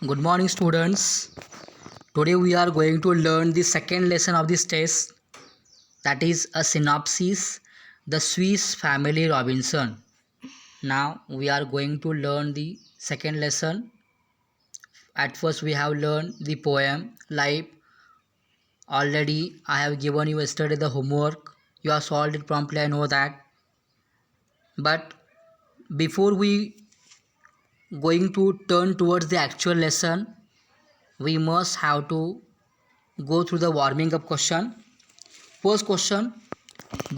Good morning, students. Today we are going to learn the second lesson of this test, that is a synopsis, the Swiss Family Robinson. Now we are going to learn the second lesson. At first we have learned the poem Life. Already I have given you yesterday the homework. You have solved it promptly, I know that. But before we going to turn towards the actual lesson, we must have to go through the warming up question. First question,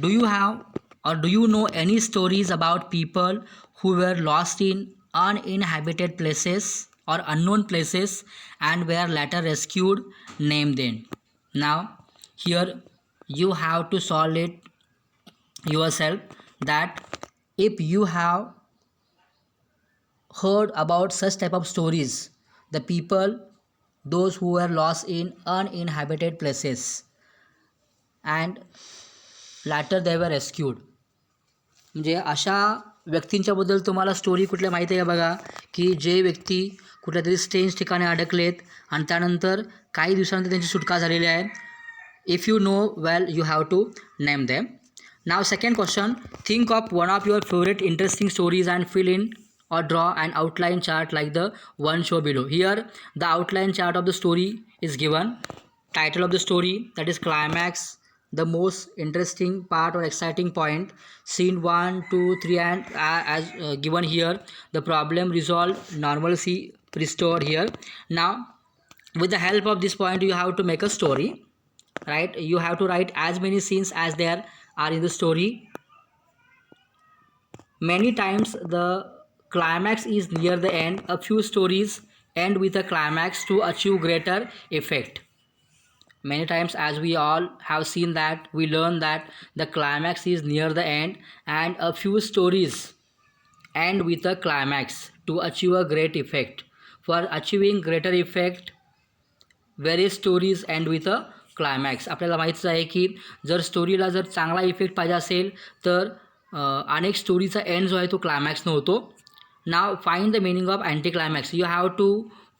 do you have or do you know any stories about people who were lost in uninhabited places or unknown places and were later rescued? Name them. Now, here you have to solve it yourself, that if you have heard about such type of stories, the people those who were lost in uninhabited places and later they were rescued, म्हणजे अशा व्यक्तींच्याबद्दल तुम्हाला story कुठल्या माहिती आहे बघा, की जे व्यक्ती कुठल्या तरी स्ट्रेंज ठिकाणी अडकलेत आणि त्यानंतर काही दिवसानंतर त्यांची सुटका झालेली आहे. If you know well you have to name them. नाव second question, think of one of your favourite interesting stories and fill in or draw an outline chart like the one show below. Here the outline chart of the story is given. Title of the story, that is climax, the most interesting part or exciting point, scene 1 2 3 and as given here, the problem resolved, normalcy restored here. Now with the help of this point you have to make a story, right? You have to write as many scenes as there are in the story. Many times the climax is near the end. A few stories end with a climax to achieve greater effect. Many times, as we all have seen that, we learn that the climax is near the end and a few stories end with a climax to achieve a great effect. For achieving greater effect, various stories end with a climax. आपल्याला माहीतच आहे की जर स्टोरीला जर चांगला effect पाहिजे असेल तर अनेक स्टोरीचा एंड जो आहे तो क्लायमॅक्सनं होतो. Now find the meaning of anticlimax. You have to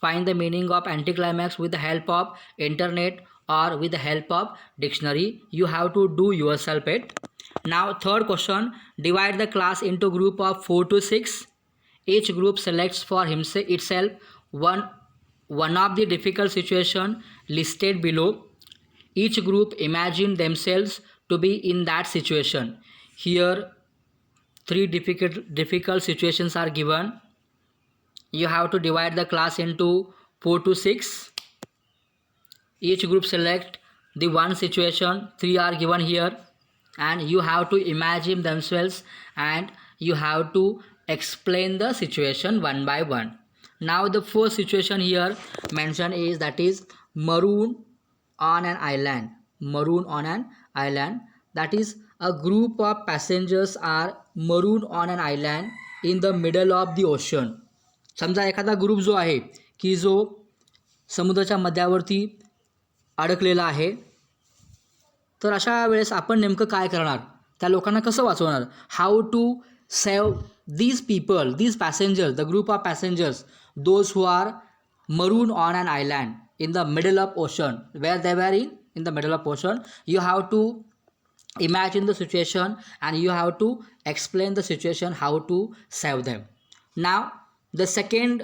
find the meaning of anticlimax with the help of internet or with the help of dictionary. You have to do yourself it. Now third question, divide the class into group of 4 to 6. Each group selects for itself one of the difficult situation listed below. Each group imagine themselves to be in that situation. Here 3 difficult situations are given. You have to divide the class into 4 to 6. Each group select the one situation, 3 are given here, and you have to imagine themselves and you have to explain the situation one by one. Now the first situation here mentioned is, that is maroon on an island. Maroon on an island, that is a group of passengers are marooned on an island in the middle of the ocean. समजा एखादा group जो आहे की जो समुद्राच्या मध्यावरती अडकलेला आहे, तर अशा वेळेस आपण नेमकं काय करणार, त्या लोकांना कसं वाचवणार? How to save these people, these passengers, the group of passengers, those who are marooned on an island in the middle of ocean, where they were in the middle of ocean. You have to imagine the situation and you have to explain the situation, how to save them. Now the second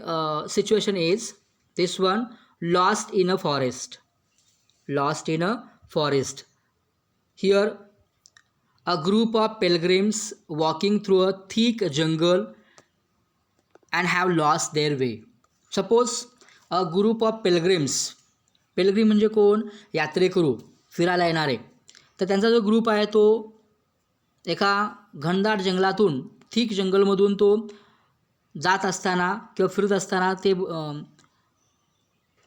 situation is this one, lost in a forest. Lost in a forest. Here a group of pilgrims walking through a thick jungle and have lost their way. Suppose a group of pilgrims, pilgrim म्हणजे कोण? यात्रेकरू, फिरायला येणारे. तर त्यांचा जो group आहे तो एका घनदाट जंगलातून, थिक जंगलमधून तो जात असताना किंवा फिरत असताना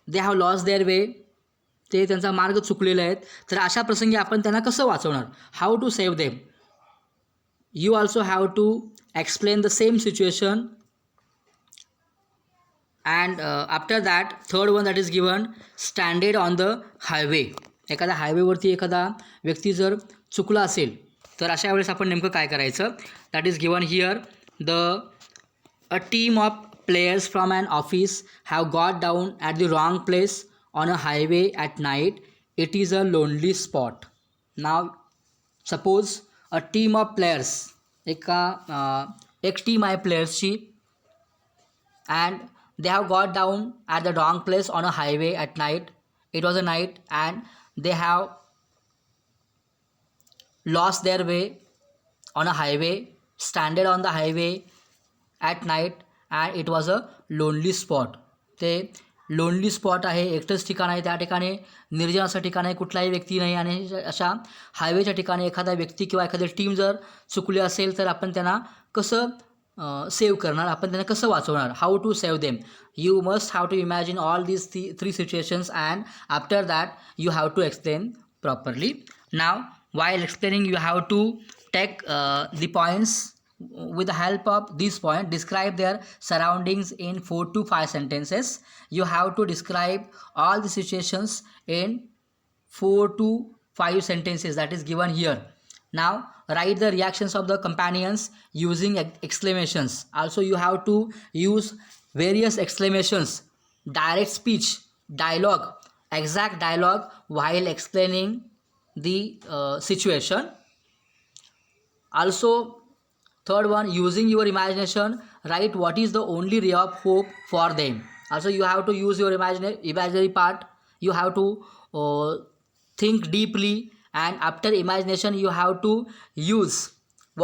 दे हॅव लॉस्ट देअर वे, ते त्यांचा मार्ग चुकलेला आहेत. तर अशा प्रसंगी आपण त्यांना कसं वाचवणार? How to save them. You also have to explain the same situation. And after that third one, that is given स्टँडेड ऑन द हायवे. एखाद्या हायवेवरती एखादा व्यक्ती जर चुकला असेल तर अशा वेळेस आपण नेमकं काय करायचं? That is given here, a team of players from an office have got down at the wrong place on a highway at night. It is a lonely spot. Now, suppose a team of players, एक team आहे प्लेयर्सची, and they have got down at the wrong place on a highway at night. It was a night and they have lost their way on a highway, stranded on the highway at night, and it was a lonely spot. ते lonely spot आहे, एकटंच ठिकाण आहे. त्या ठिकाणी निर्जन असं ठिकाण आहे, कुठलाही व्यक्ती नाही. आणि अशा हायवेच्या ठिकाणी एखादा व्यक्ती किंवा एखादी टीम जर चुकली असेल तर आपण त्यांना कसं सेव्ह करणार, आपण त्यांना कसं वाचवणार, how to save them. You must have to imagine all these three situations and after that you have to explain properly. Now while explaining you have to take the points. With the help of these points, describe their surroundings in 4 to 5 sentences. You have to describe all the situations in 4 to 5 sentences that is given here. Now write the reactions of the companions using exclamations. Also you have to use various exclamations, direct speech, dialogue, exact dialogue while explaining the situation. Also, third one, using your imagination, write what is the only ray of hope for them. Also you have to use your imaginary part. You have to think deeply, and after imagination you have to use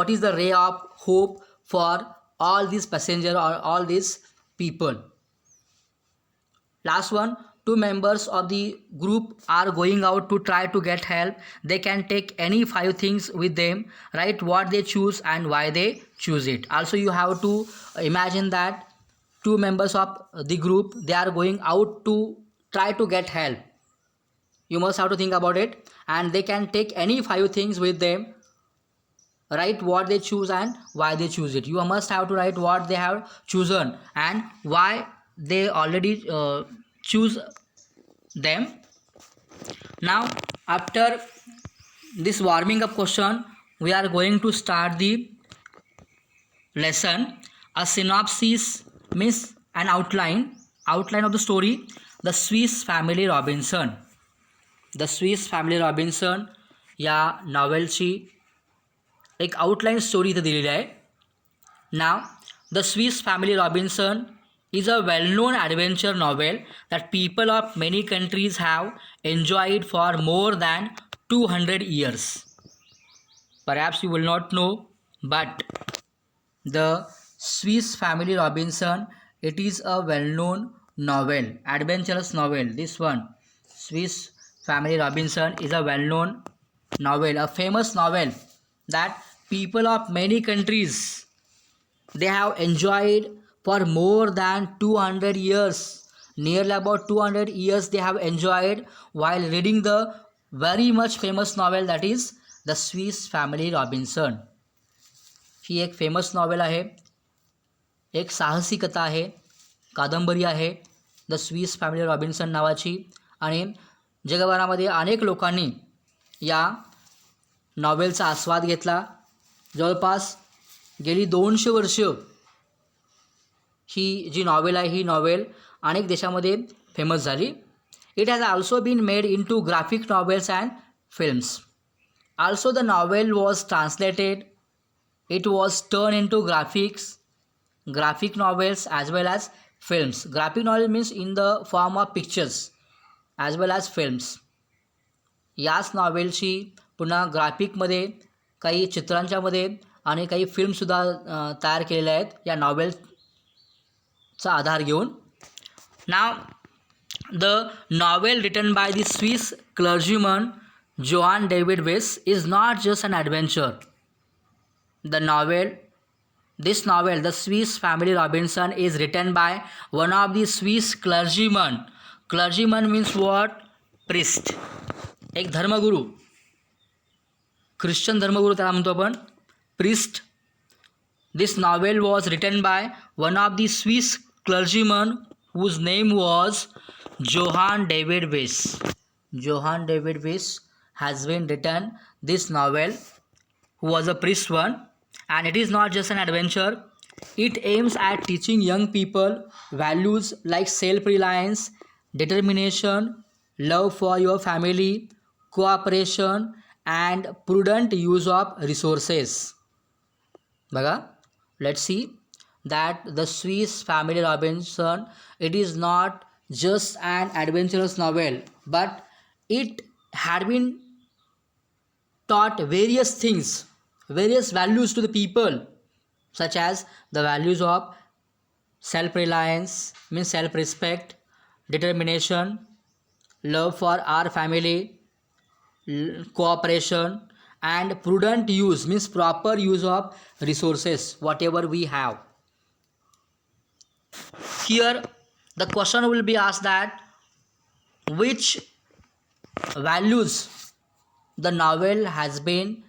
what is the ray of hope for all these passengers or all these people. Last one, two members of the group are going out to try to get help. They can take any 5 things with them. Write what they choose and why they choose it. Also you have to imagine that 2 members of the group, they are going out to try to get help. You must have to think about it, and they can take any 5 things with them. Write what they choose and why they choose it. You must have to write what they have chosen and why they already choose them. Now after this warming up question, we are going to start the lesson. A synopsis means an outline of the story. The Swiss Family Robinson. The Swiss Family Robinson या नॉवेलची एक outline story इथे दिलेली आहे. Now the Swiss Family Robinson is a well-known adventure novel that people of many countries have enjoyed for more than 200 years. Perhaps you will not know, but the Swiss Family Robinson, it is a well-known novel, adventurous novel. This one, Swiss Family Robinson, is a well-known novel, a famous novel that people of many countries, they have enjoyed for more than 200 years. Nearly about 200 years they have enjoyed while reading the very much famous novel that is The Swiss Family Robinson. ही एक famous novel आहे, एक साहसी कथा आहे, कादंबरी आहे the Swiss family Robinson नावाची. आणि जगभरामध्ये अनेक लोकांनी या नॉवेलचा आस्वाद घेतला. जवळपास गेली 200 वर्ष ही जी नॉवेल आहे, ही नॉवेल अनेक देशामध्ये फेमस झाली. It has also been made into graphic novels and films. Also the novel was translated. It was turn into graphic novels as well as films. Graphic novel means in the form of pictures as well as films. याच नॉवेलची पुन्हा ग्राफिकमध्ये, काही चित्रांच्यामध्ये आणि काही फिल्मसुद्धा तयार केलेल्या आहेत या नॉवेलचा आधार घेऊन. Now the novel written by the Swiss clergyman Johann David Wyss is not just an adventure. This novel, The Swiss Family Robinson, is written by one of the Swiss clergymen. Clergyman means what? Priest. एक धर्मगुरू, Christian धर्मगुरू त्याला म्हणतो आपण, priest. This novel was written by one of the Swiss clergymen whose name was Johann David Weiss. Johann David Weiss has been written this novel, who was a priest one. And it is not just an adventure, It aims at teaching young people values like self reliance, determination, love for your family, cooperation, and prudent use of resources. Baga, let's see that the Swiss Family Robinson, it is not just an adventurous novel, but it had been taught various things, various values to the people, such as the values of self reliance, means self respect, determination, love for our family, cooperation, and prudent use, means proper use of resources, whatever we have. Here, the question will be asked that which values the novel has been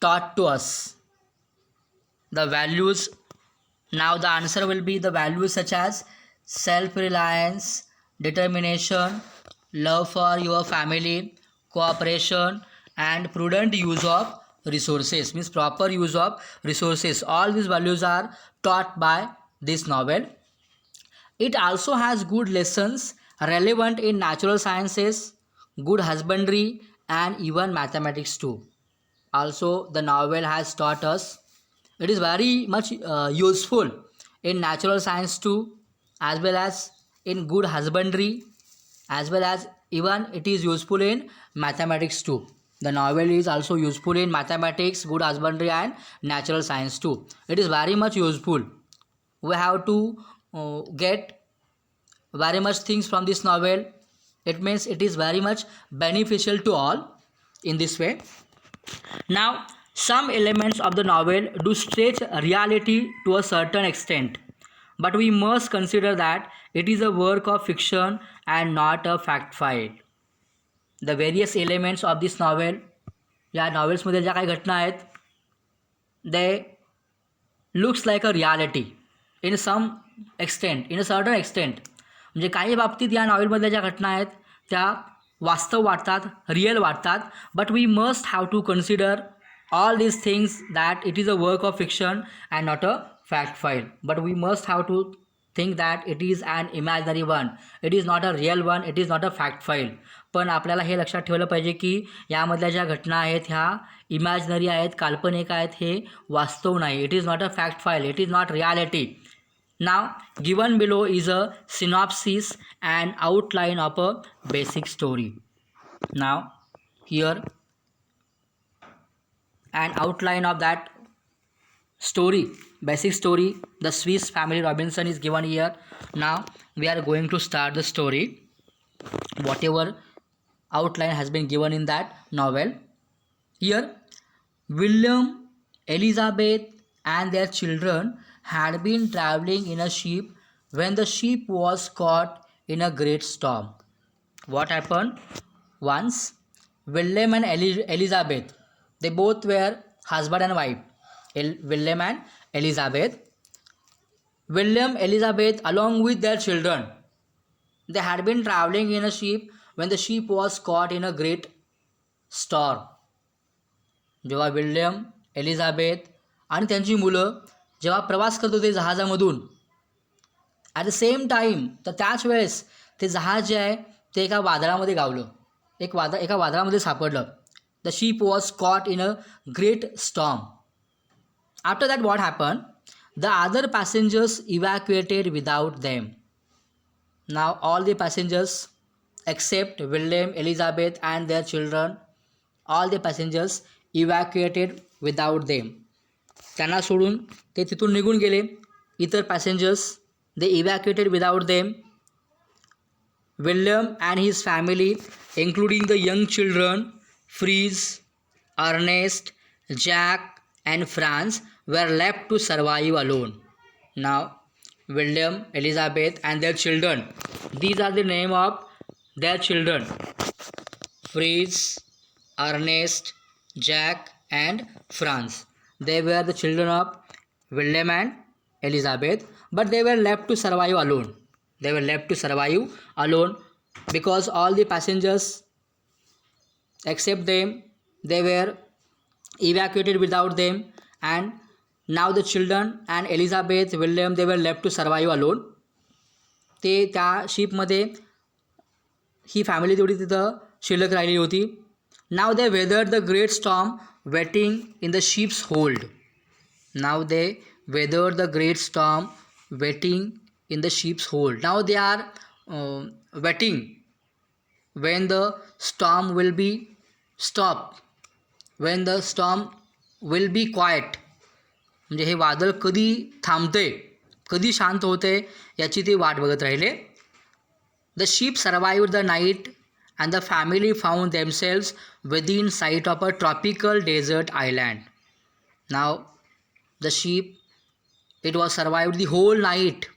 taught to us. The values, now the answer will be the values such as self reliance, determination, love for your family, cooperation, and prudent use of resources, means proper use of resources. All these values are taught by this novel. It also has good lessons relevant in natural sciences, good husbandry, and even mathematics too. Also, the novel has taught us it is very much useful in natural science too, as well as in good husbandry, as well as even it is useful in mathematics too. The novel is also useful in mathematics, good husbandry, and natural science too. It is very much useful. We have to get very much things from this novel. It means it is very much beneficial to all in this way. Now, some elements of the novel do stretch reality to a certain extent, but we must consider that it is a work of fiction and not a fact file. The various elements of this novel, या नॉवेल्समध्ये ज्या काही घटना आहेत, they looks like a reality in some extent, in a certain extent. म्हणजे काही बाबतीत या नॉवेलमधल्या ज्या घटना आहेत त्या वास्तव वाटतात, रिअल वाटतात, but we must have to consider all these things that it is a work of fiction and not a fact file, but we must have to think that it is an imaginary one, it is not a real one, it is not a fact file. पण आपल्याला हे लक्षात ठेवलं पाहिजे की यामधल्या ज्या घटना आहेत ह्या इमॅजिनरी आहेत, काल्पनिक आहेत, हे वास्तव नाही. It is not a fact file, it is not reality. Now, given below is a synopsis and outline of a basic story. Now, here an outline of that story, basic story, the Swiss Family Robinson is given here. Now, we are going to start the story. Whatever outline has been given in that novel. Here, William, Elizabeth, and their children had been traveling in a ship when the ship was caught in a great storm. What happened? Once, William and Elizabeth, they both were husband and wife. William and Elizabeth. William, Elizabeth, along with their children, they had been traveling in a ship when the ship was caught in a great storm. जेव्हा William, Elizabeth आणि त्यांची मुलं जेव्हा प्रवास करत होते जहाजामधून, at the same time, तर त्याच वेळेस ते जहाज जे आहे ते एका वादळामध्ये गावलं, एका वादळामध्ये सापडलं. The ship was caught in a great storm. After that what happen? The other passengers evacuated without them. Now all the passengers except William, Elizabeth, and their children, all the passengers evacuated without them. त्यांना सोडून ते तिथून निघून गेले. इतर passengers they evacuated without them. William and his family, including the young children Fritz, Ernest, Jack, and Franz, were left to survive alone. Now, William, Elizabeth, and their children, these are the name of their children: Fritz, Ernest, Jack, and Franz. They were the children of William and Elizabeth, but they were left to survive alone. They were left to survive alone because all the passengers except them, they were evacuated without them, and Now the children and Elizabeth, William, they were left to survive alone. ते त्या शिपमध्ये ही family तेवढी तिथं शिल्लक राहिली होती. Now they weather the great storm waiting in the ship's hold. Now they weather the great storm waiting in the sheep's hold. Now they are waiting when the storm will be stopped, when the storm will be quiet. म्हणजे हे वादळ कधी थांबते, कधी शांत होते, याची ते वाट बघत राहिले. The sheep survived the night and the family found themselves within sight of a tropical desert island. Now the sheep, it was survived the whole night.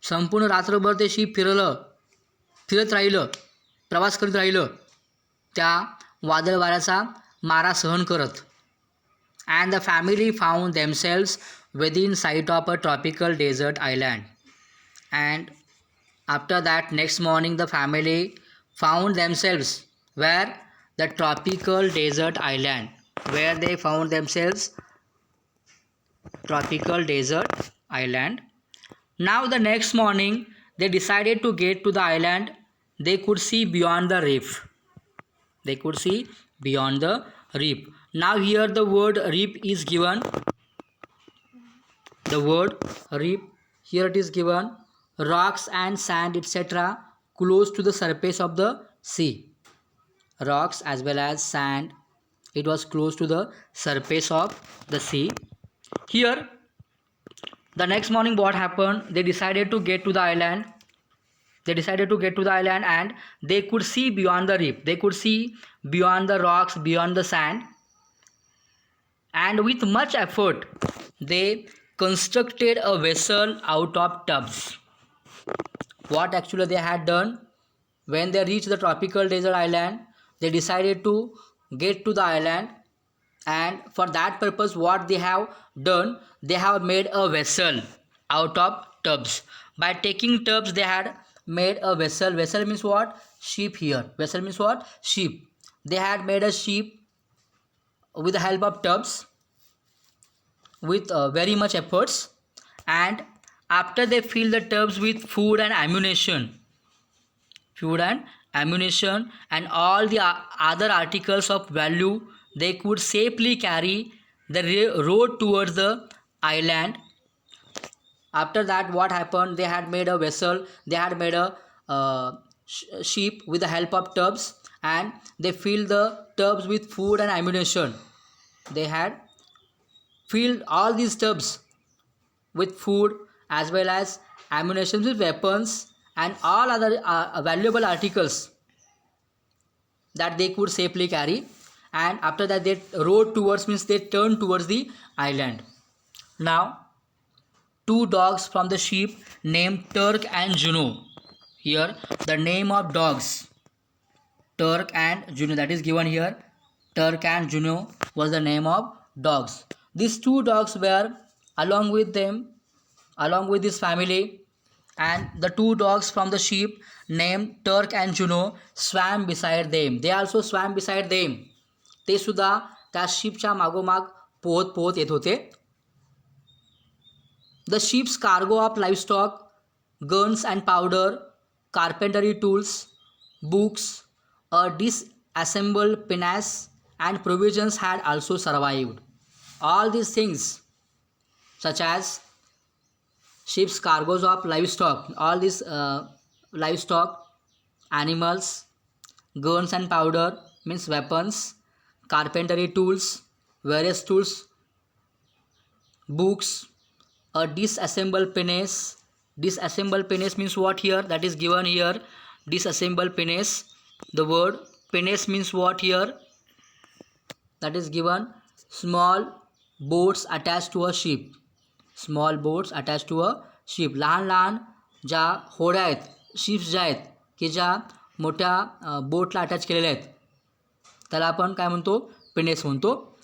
संपूर्ण रात्रभर ते शीप फिरत राहिलं, प्रवास करीत राहिलं त्या वादळ वाऱ्याचा मारा सहन करत. And the family found themselves within sight of a tropical desert island. And after that next morning the family found themselves where the tropical desert island, where they found themselves tropical desert island. Now the next morning they decided to get to the island. They could see beyond the reef. They could see beyond the reef. Now here the word reef is given. The word reef, here it is given. Rocks and sand etc. close to the surface of the sea. Rocks as well as sand, it was close to the surface of the sea. Here the next morning what happened, they decided to get to the island. They decided to get to the island and they could see beyond the reef. They could see beyond the rocks, beyond the sand. And with much effort they constructed a vessel out of tubs. What actually they had done, when they reached the tropical desert island, they decided to get to the island. And for that purpose what they have done, they have made a vessel out of tubs. By taking tubs they had made a vessel. Vessel means what? Sheep here. Vessel means what? Sheep. They had made a sheep with the help of tubs with very much efforts. And after they fill the tubs with food and ammunition, and all the other articles of value, they could safely carry the road towards the island. After that what happened, they had made a vessel, they had made a sheep with the help of tubs, and they filled the tubs with food and ammunition. They had filled all these tubs with food as well as ammunition, with weapons and all other valuable articles that they could safely carry. And after that they rode towards, means they turned towards the island. Now 2 dogs from the sheep named Turk and Juno. Here the name of dogs Turk and Juno, that is given here. Turk and Juno was the name of dogs. These 2 dogs were along with this family. And the 2 dogs from the sheep named Turk and Juno swam beside them. They also swam beside them. ते सुद्धा त्या शिपच्या मागोमाग पोहत येत होते. The ship's cargo of livestock, guns and powder, carpentry tools, books, a disassembled pinnace and provisions had also survived. All these things such as ship's cargoes of livestock, all these livestock, animals, guns and powder means weapons, carpentry tools, various tools, books, a disassembled pinnace. Disassembled pinnace means what here? That is given here. Disassembled pinnace. The word pinnace means what here? That is given. Small boats attached to a ship. Small boats attached to a ship. लहान लहान ज्या होड्या आहेत, ships ज्या आहेत की ज्या मोठ्या बोटला अटॅच केलेल्या आहेत, त्याला आपण काय म्हणतो? पिनेस म्हणतो.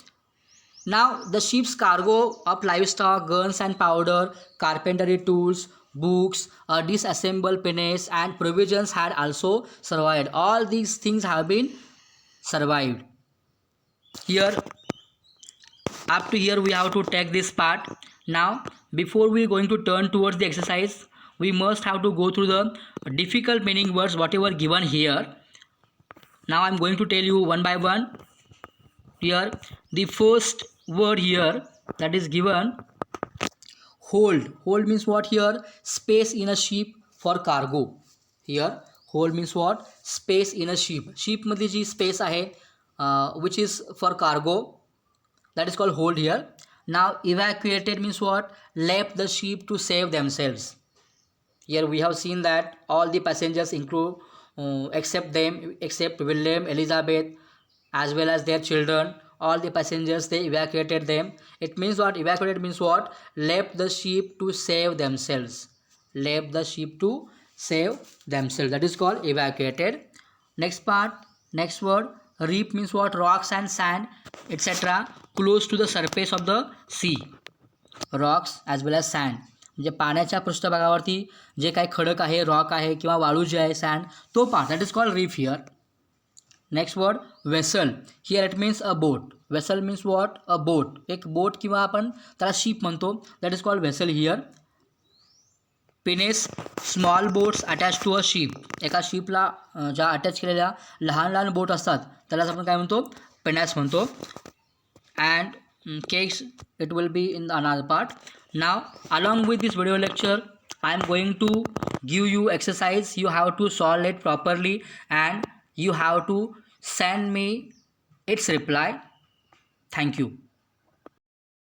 Now the ship's cargo of livestock, guns and powder, carpentry tools, books, a disassembled pinnace and provisions had also survived. All these things have been survived. Here Up to here we have to take this part. Now before we going to turn towards the exercise, we must have to go through the difficult meaning words whatever given here. Now I'm going to tell you one by one. Here the first word here that is given, hold means what here? Space in a ship for cargo. Here hold means what? Space in a ship मध्ये जी space आहे which is for cargo, that is called hold here. Now evacuated means what? Left the ship to save themselves. Here we have seen that all the passengers include except William, Elizabeth, as well as their children, all the passengers they evacuated them. It means what? Evacuated means what? Left the ship to save themselves. Left the ship to save themselves. That is called evacuated. Next part, next word, reef means what? Rocks and sand etc. close to the surface of the sea. Rocks as well as sand, म्हणजे पाण्याच्या पृष्ठभागावरती जे काही खडक आहे, rock आहे किंवा वाळू जे आहे, sand, तो part that is called reef here. Next word vessel. Here it means a boat. Vessel means what? A boat. एक बोट किंवा आपण त्याला शिप म्हणतो, that is called vessel here. Pinnace, small boats attach to a ship. एका शिपला ज्या attach केलेल्या लहान लहान बोट असतात त्यालाच आपण काय म्हणतो? पिनेस म्हणतो. And cakes it will be in the another part. Now along with this video lecture I am going to give you exercise. You have to solve it properly and you have to send me its reply. Thank you.